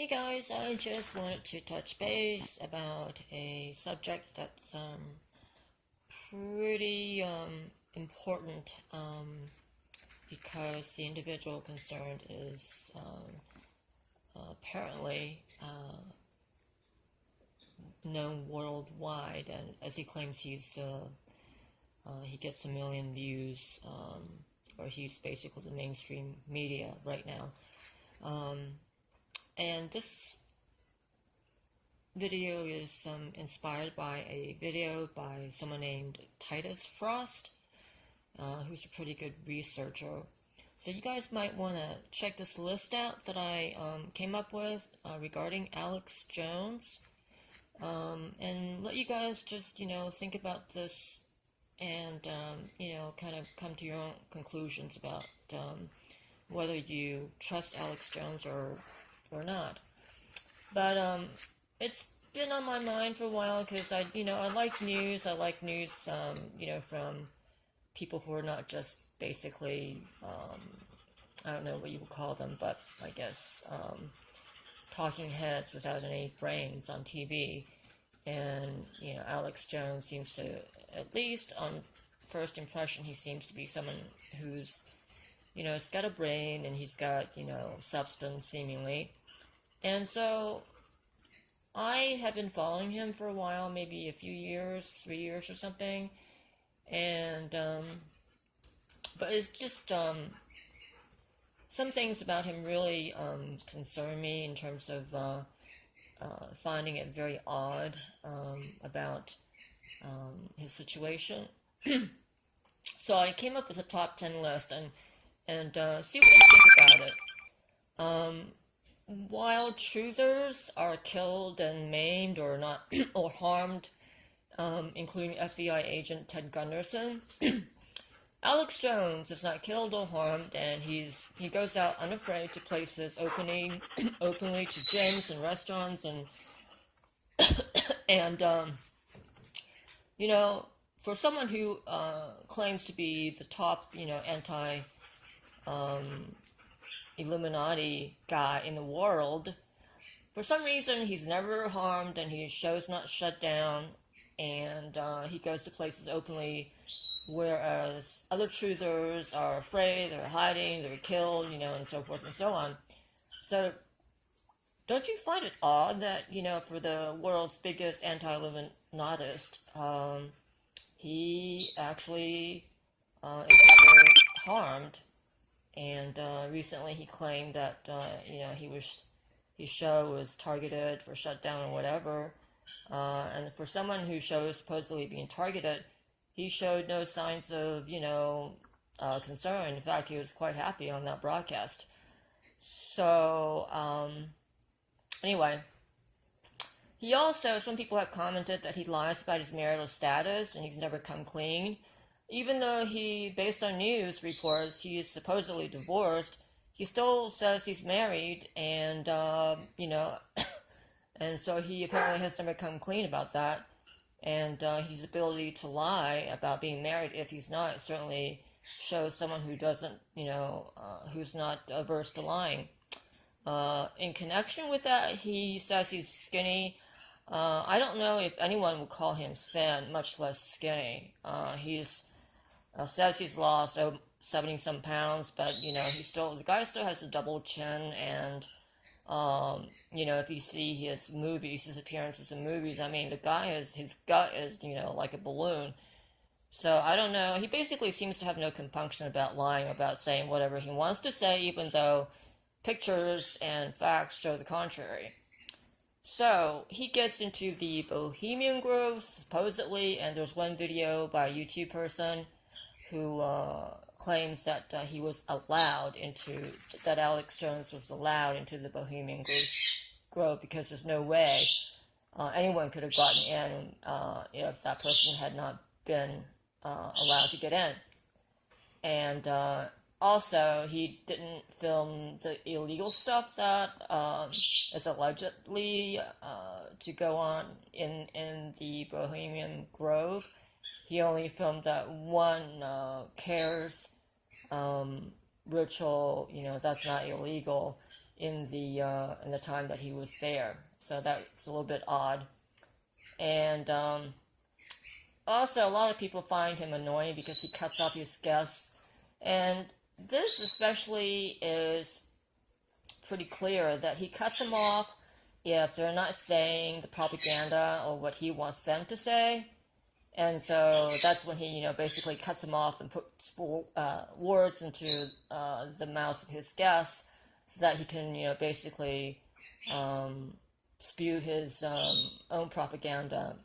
Hey guys, I just wanted to touch base about a subject that's pretty important because the individual concerned is apparently known worldwide, and as he claims he gets a million views, or he's basically the mainstream media right now. And this video is inspired by a video by someone named Titus Frost, who's a pretty good researcher. So you guys might want to check this list out that I came up with regarding Alex Jones, and let you guys just, think about this and, kind of come to your own conclusions about whether you trust Alex Jones or not. But it's been on my mind for a while because I like news. I like news, from people who are not just basically, I don't know what you would call them, but I guess talking heads without any brains on TV. And Alex Jones seems to, at least on first impression, he seems to be someone who's he's got a brain and he's got, substance seemingly. And so I have been following him for a while, maybe a few years, 3 years or something. And, but it's just, some things about him really concern me in terms of finding it very odd about his situation. So I came up with a top 10 list and see what you think about it. While truthers are killed and maimed or not or harmed, including FBI agent Ted Gunderson, Alex Jones is not killed or harmed, and he goes out unafraid to places openly to gyms and restaurants and for someone who claims to be the top anti illuminati guy in the world, for some reason he's never harmed and his show's not shut down, and he goes to places openly, whereas other truthers are afraid, they're hiding, they're killed, and so forth and so on. So don't you find it odd that, for the world's biggest anti-illuminatist, he actually is harmed? And recently he claimed that his show was targeted for shutdown or whatever. And for someone whose show is supposedly being targeted, he showed no signs of concern. In fact, he was quite happy on that broadcast. So anyway, he also, some people have commented that he lies about his marital status and he's never come clean. Even though based on news reports, he is supposedly divorced, he still says he's married, and, and so he apparently has never come clean about that. And his ability to lie about being married, if he's not, certainly shows someone who doesn't, who's not averse to lying. In connection with that, he says he's skinny. I don't know if anyone would call him thin, much less skinny. He's says he's lost 70-some pounds, but the guy still has a double chin, and if you see his appearances in movies, I mean, his gut is like a balloon. So I don't know. He basically seems to have no compunction about lying, about saying whatever he wants to say, even though pictures and facts show the contrary. So he gets into the Bohemian Grove, supposedly, and there's one video by a YouTube person who claims that that Alex Jones was allowed into the Bohemian Grove because there's no way anyone could have gotten in if that person had not been allowed to get in. And also, he didn't film the illegal stuff that is allegedly to go on in the Bohemian Grove. He only filmed that one cares ritual, that's not illegal in the time that he was there. So that's a little bit odd. And also, a lot of people find him annoying because he cuts off his guests. And this especially is pretty clear, that he cuts them off if they're not saying the propaganda or what he wants them to say. And so that's when he, basically cuts them off and puts words into the mouths of his guests so that he can, basically spew his own propaganda.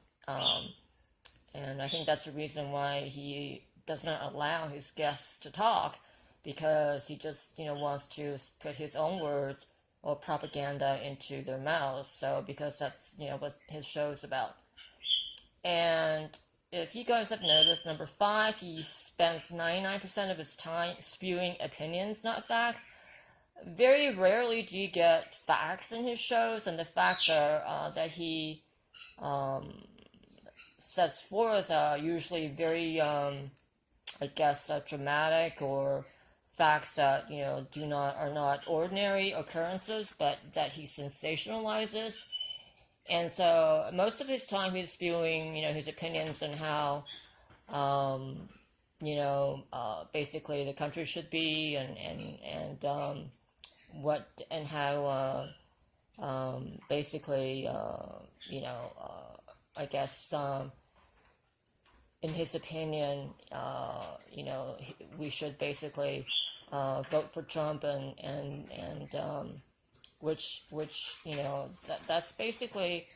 And I think that's the reason why he does not allow his guests to talk, because he just, wants to put his own words or propaganda into their mouths. So, because that's, what his show is about. And if you guys have noticed, number 5, he spends 99% of his time spewing opinions, not facts. Very rarely do you get facts in his shows, and the facts are that he sets forth usually very, dramatic, or facts that are not ordinary occurrences, but that he sensationalizes. And so most of his time he's spewing, his opinions on how, basically the country should be, and what, and how, basically, I guess, in his opinion, we should basically vote for Trump, and which that's basically,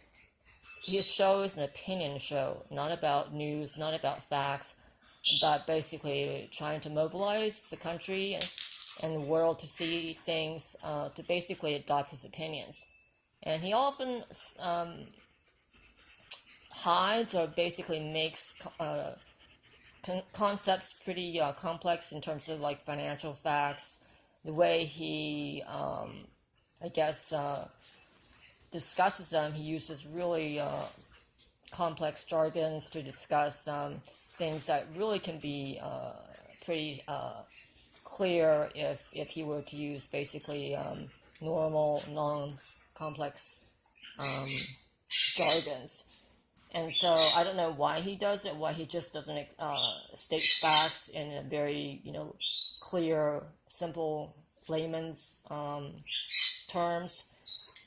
his show is an opinion show, not about news, not about facts, but basically trying to mobilize the country and the world to see things, to basically adopt his opinions. And he often hides or basically makes concepts pretty complex in terms of like financial facts. The way he, discusses them, he uses really complex jargons to discuss things that really can be pretty clear if he were to use basically normal, non-complex jargons. And so I don't know why he does it, why he just doesn't state facts in a very, clear, simple, layman's terms,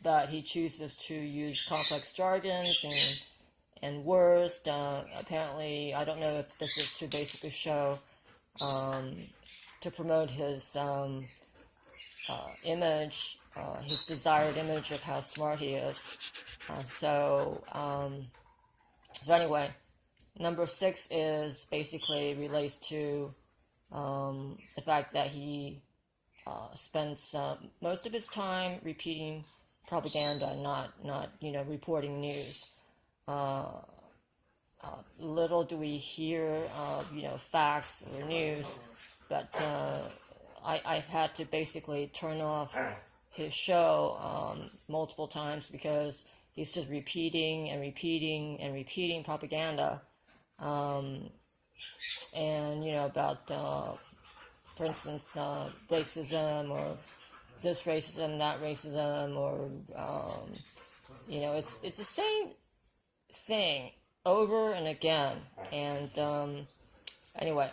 but he chooses to use complex jargons and words. Apparently, I don't know if this is to basically show, to promote his image, his desired image of how smart he is. So anyway, number 6 is basically relates to the fact that he spends most of his time repeating propaganda, not reporting news. Little do we hear facts or news, but I've had to basically turn off his show multiple times because he's just repeating and repeating and repeating propaganda, and about, for instance, racism, or this racism, that racism, or it's the same thing over and again. And anyway,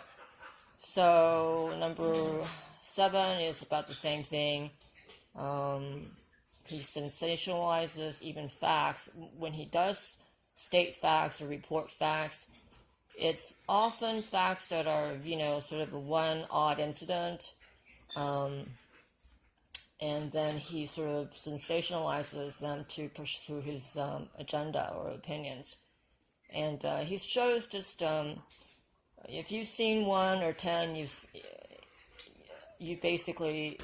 so number 7 is about the same thing. He sensationalizes even facts. When he does state facts or report facts, it's often facts that are, sort of a one odd incident, and then he sort of sensationalizes them to push through his agenda or opinions. And his shows just, if you've seen 1 or 10, you basically,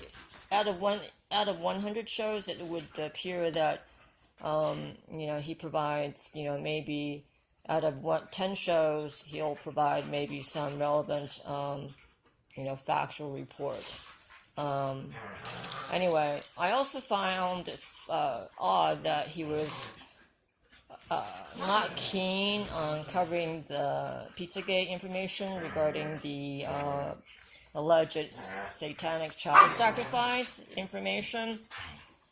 out of 100 shows, it would appear that, he provides, maybe out of 10 shows, he'll provide maybe some relevant, factual report. Anyway, I also found it odd that he was not keen on covering the Pizzagate information regarding the alleged satanic child sacrifice information.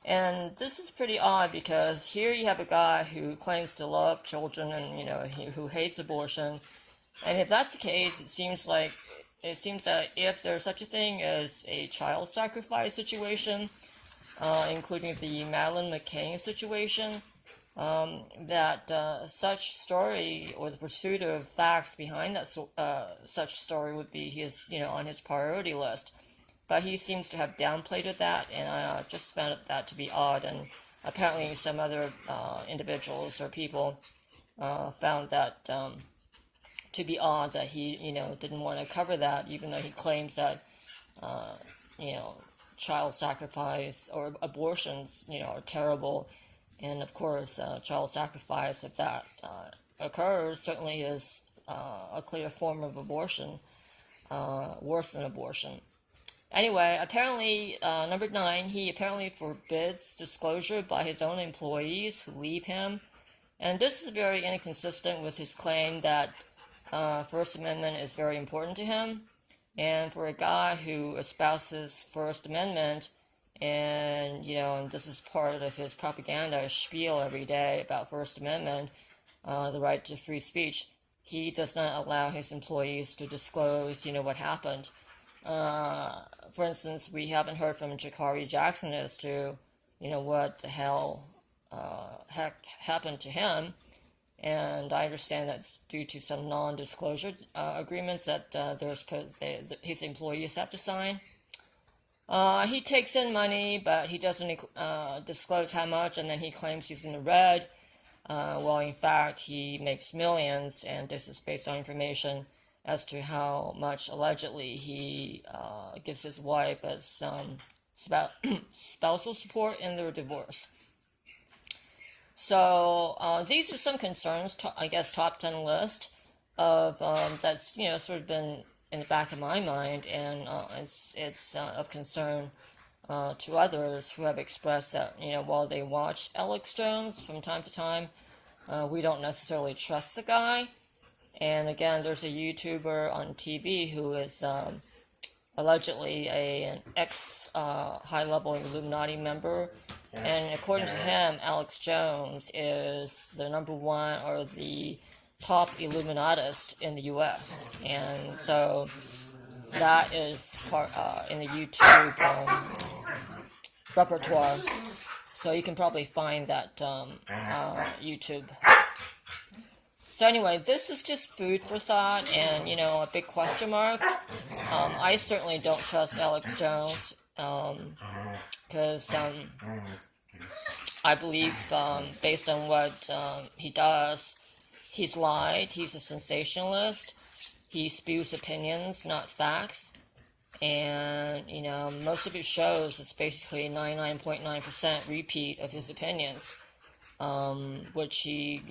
And this is pretty odd because here you have a guy who claims to love children and, who hates abortion. And if that's the case, it seems that if there's such a thing as a child sacrifice situation, including the Madeleine McCain situation, that such story or the pursuit of facts behind that such story would be on his priority list. But he seems to have downplayed that, and I just found that to be odd. And apparently, some other individuals or people found that to be odd that he, didn't want to cover that, even though he claims that, child sacrifice or abortions, are terrible. And of course, child sacrifice, if that occurs, certainly is a clear form of abortion, worse than abortion. Anyway, apparently, number 9, he apparently forbids disclosure by his own employees who leave him. And this is very inconsistent with his claim that First Amendment is very important to him. And for a guy who espouses First Amendment, and, and this is part of his propaganda spiel every day about First Amendment, the right to free speech, he does not allow his employees to disclose, what happened. For instance, we haven't heard from Jakari Jackson as to, what the heck happened to him. And I understand that's due to some non-disclosure agreements that his employees have to sign. He takes in money, but he doesn't disclose how much, and then he claims he's in the red. Well, in fact, he makes millions, and this is based on information as to how much allegedly he gives his wife as spousal support in their divorce. So these are some concerns, top 10 list of that's sort of been in the back of my mind, and it's of concern to others who have expressed that while they watch Alex Jones from time to time, we don't necessarily trust the guy. And again, there's a YouTuber on TV who is allegedly an ex-high-level Illuminati member. And according to him, Alex Jones is the number one or the top Illuminatist in the U.S. And so that is part in the YouTube repertoire. So you can probably find that YouTube. So anyway, this is just food for thought and, a big question mark. I certainly don't trust Alex Jones because I believe, based on what he does, he's lied, he's a sensationalist, he spews opinions, not facts, and, most of his shows, it's basically 99.9% repeat of his opinions, which he,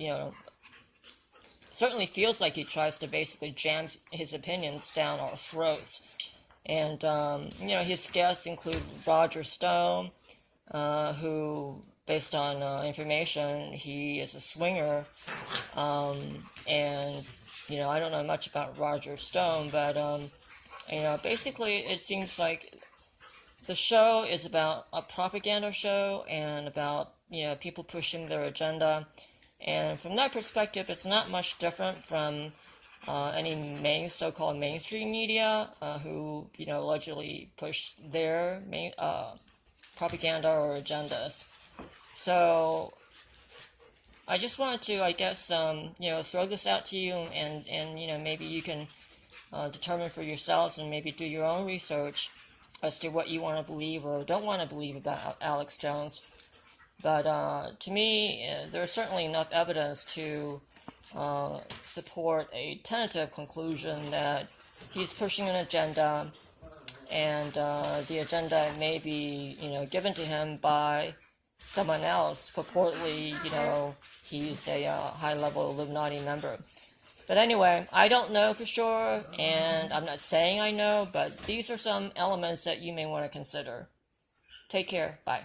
certainly feels like he tries to basically jam his opinions down our throats. And, his guests include Roger Stone, who, based on information, he is a swinger. And, I don't know much about Roger Stone, but, basically it seems like the show is about a propaganda show and about, people pushing their agenda. And from that perspective, it's not much different from any so-called mainstream media who, allegedly push their propaganda or agendas. So I just wanted to, throw this out to you, and maybe you can determine for yourselves and maybe do your own research as to what you want to believe or don't want to believe about Alex Jones. But to me, there's certainly enough evidence to support a tentative conclusion that he's pushing an agenda, and the agenda may be, given to him by someone else. Purportedly, he's a high-level Illuminati member. But anyway, I don't know for sure, and I'm not saying I know, but these are some elements that you may want to consider. Take care. Bye.